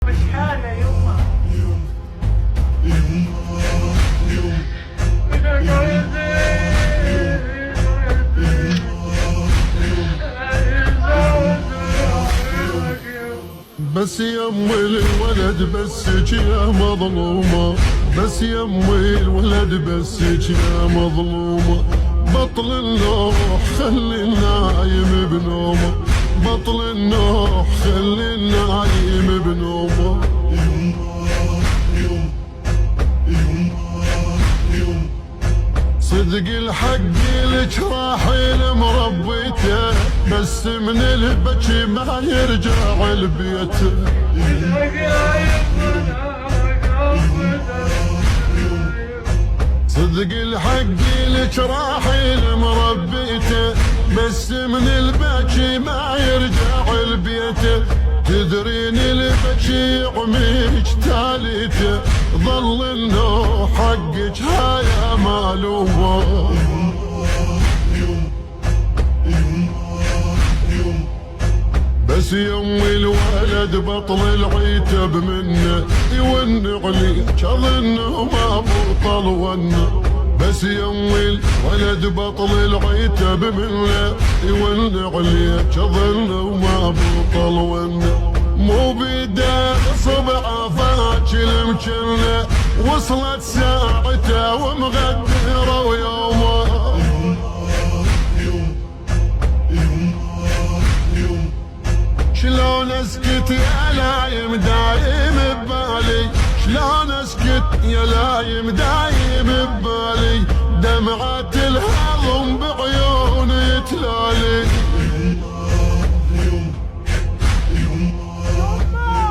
مش حالة يما بس يم الولد بسك يا مظلومة، بس يم الولد بسك يا مظلومة. بطل النوح خلي النايم بنومه، بطل النوح خلي النايم بنومه. صدق الحق لك راحل مربيته، بس من البكي ما يرجع لبيته. صدق الحق لك راحل مربيته، بس من البكي ما يرجع لبيته. تدرين البكي عميك تاليته، ظل انه حقك هايا مالومه. بس يوم الولد بطل العتب منه، يون عليك اظنه ما بطل ونه. بس يوم الولد بطل العتب منه، يون عليك اظنه ما بطل ونه. مو بيده صبعه فاكل مكنه، وصلت ساعته ومغدره ويومه. شلون اسكت يا لايم دايم ببالي، شلون اسكت يا لايم دايم ببالي. دمعة الهضم بعيوني تلالي.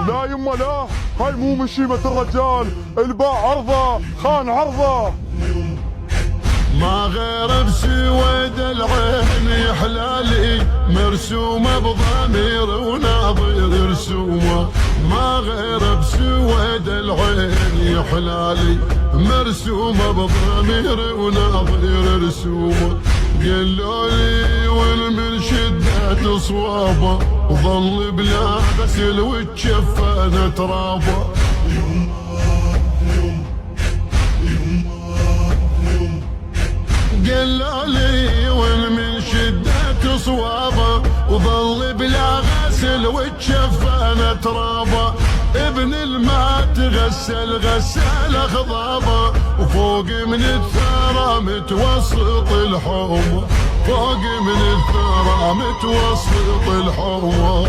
لا يما لا، هاي مو مشيمة الرجال، الباع عرضه خان عرضه. ما غير بسويد العين حلالي، مرسومه بضمير وناظر رسومه. ما غير بسويد العين حلالي، مرسومه بضمير وناظر رسومه. قالوا لي والمن شدة صوابه، ظل بلا غسل وتشفن ترابه. قالوا لي والمن شدة صوابه، وظل بلا غسل وتشفن ترابه. ابن الماء تغسل غسل خضابه، وفوق من الثرى متوسط الحومه، فوق من الثرى متوسط الحومه.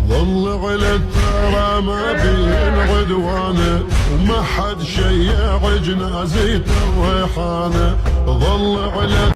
ظل على الثرى ما بين عدوانه، وما حد شيع جنازته الريحانه. ظل على